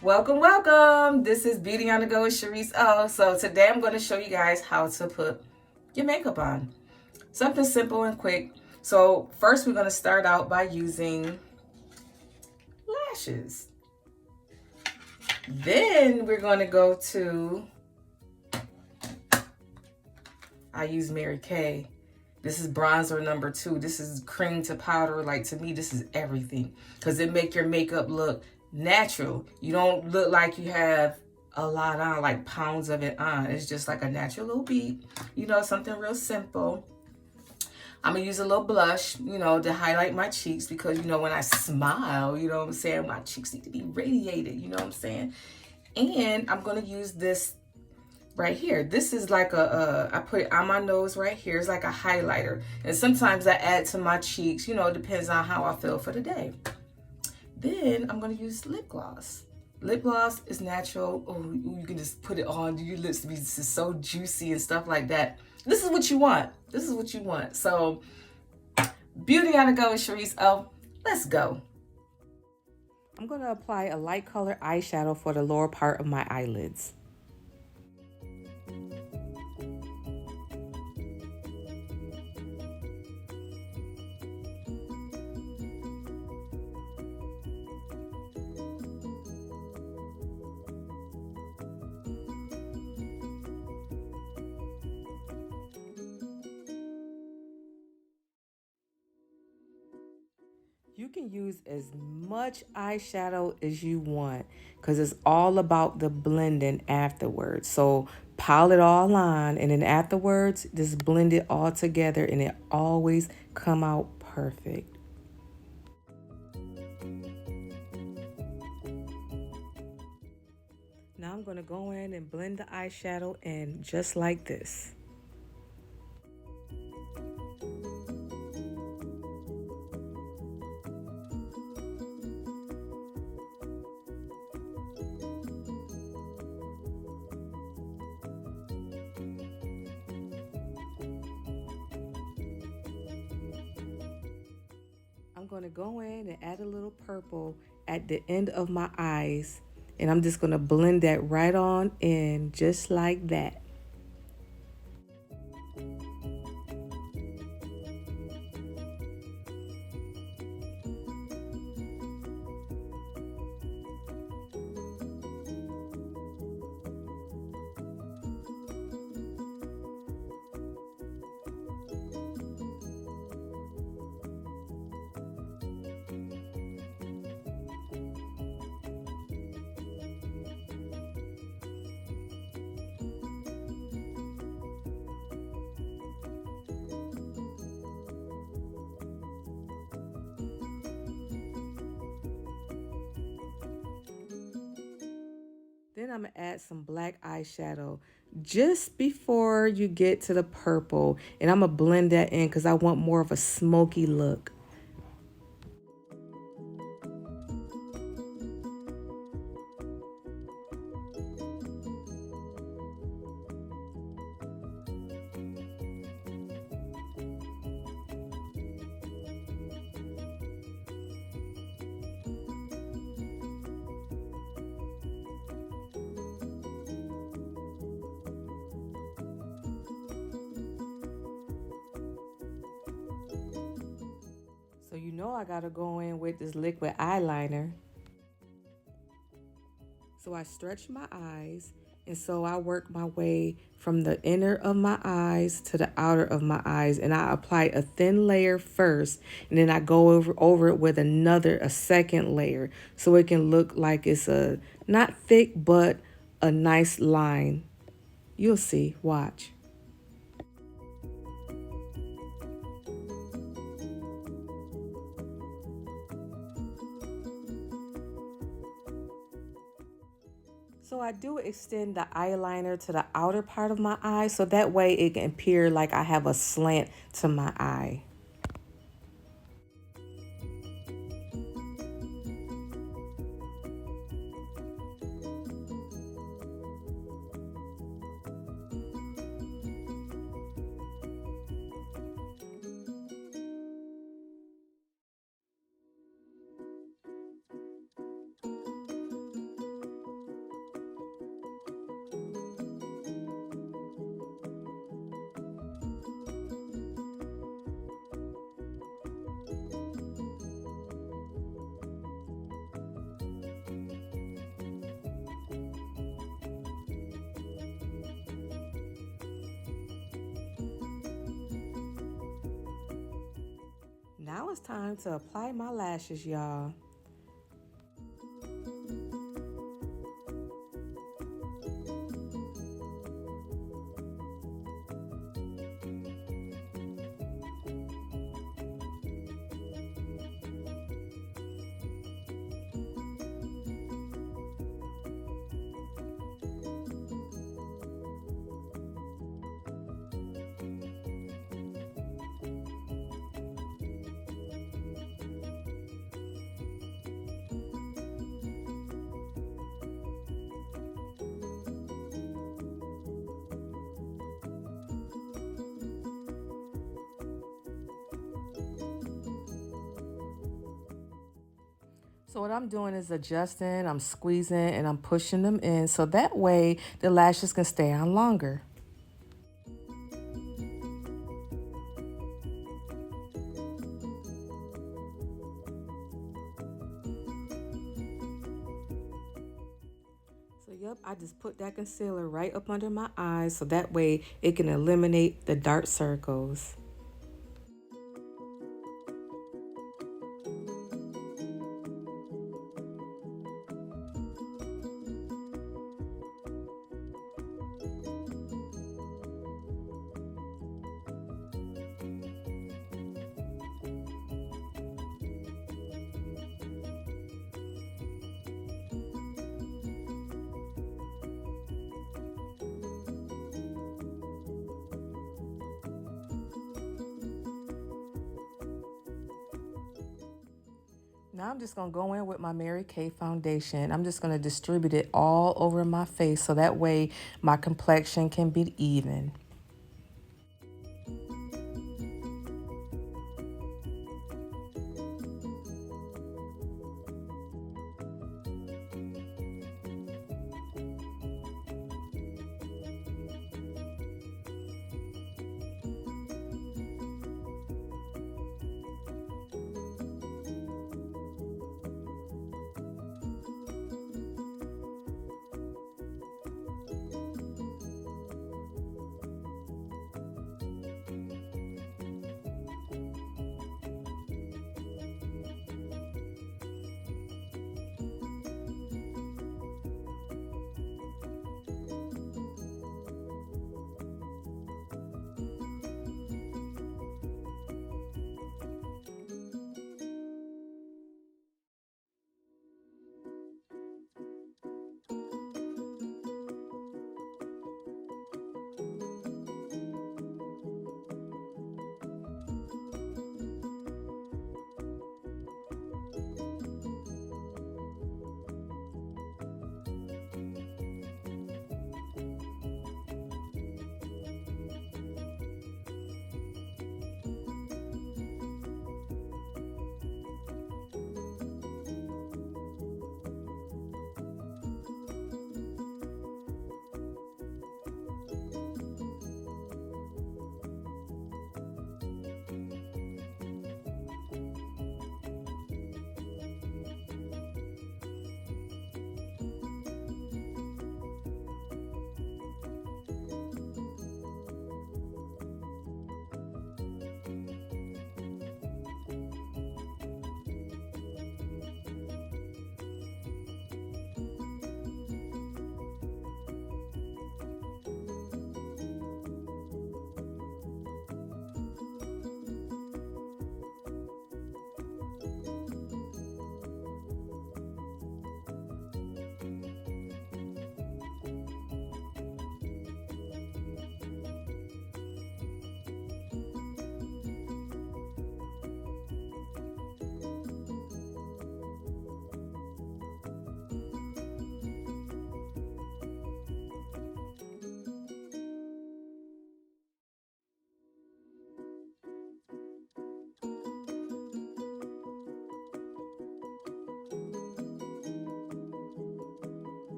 Welcome, welcome. This is Beauty on the Go with Sherese. So today I'm going to show you guys how to put your makeup on. Something simple and quick. So first we're going to start out by using lashes. Then we're going to go to, I use Mary Kay. This is bronzer number 2. This is cream to powder. Like, to me, this is everything because it make your makeup look natural. You don't look like you have a lot on, like pounds of it on. It's just like a natural little bead, something real simple. I'm gonna use a little blush, to highlight my cheeks because, when I smile, you know what I'm saying, my cheeks need to be radiated, you know what I'm saying? And I'm gonna use this right here. This is like I put it on my nose right here. It's like a highlighter. And sometimes I add to my cheeks, it depends on how I feel for the day. Then I'm gonna use lip gloss. Lip gloss is natural. Oh, you can just put it on. Your lips to be just so juicy and stuff like that. This is what you want. This is what you want. So, Beauty on the Go with Sherese. Oh, let's go. I'm gonna apply a light color eyeshadow for the lower part of my eyelids. You can use as much eyeshadow as you want because it's all about the blending afterwards. So pile it all on and then afterwards just blend it all together and it always come out perfect. Now I'm going to go in and blend the eyeshadow in just like this. I'm going to go in and add a little purple at the end of my eyes. And I'm just going to blend that right on in just like that. Then I'm going to add some black eyeshadow just before you get to the purple. And I'm going to blend that in because I want more of a smoky look. So you know I gotta go in with this liquid eyeliner. So I stretch my eyes, and so I work my way from the inner of my eyes to the outer of my eyes, and I apply a thin layer first, and then I go over it with a second layer, so it can look like it's a not thick but a nice line. You'll see. Watch. So I do extend the eyeliner to the outer part of my eye so that way it can appear like I have a slant to my eye. Now it's time to apply my lashes, y'all. So what I'm doing is adjusting, I'm squeezing, and I'm pushing them in so that way the lashes can stay on longer. So yep, I just put that concealer right up under my eyes so that way it can eliminate the dark circles. Now I'm just going to go in with my Mary Kay foundation. I'm just going to distribute it all over my face so that way my complexion can be even.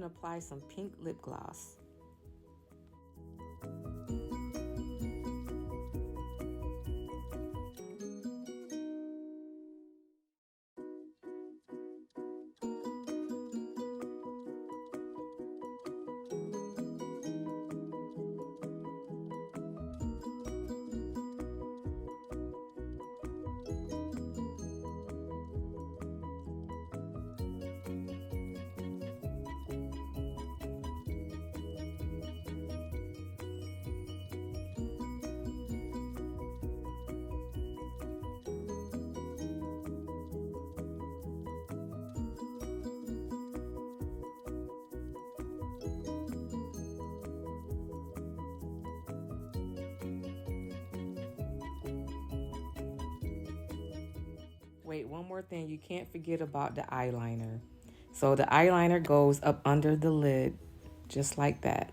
to apply some pink lip gloss. Wait, one more thing. You can't forget about the eyeliner. So the eyeliner goes up under the lid, just like that.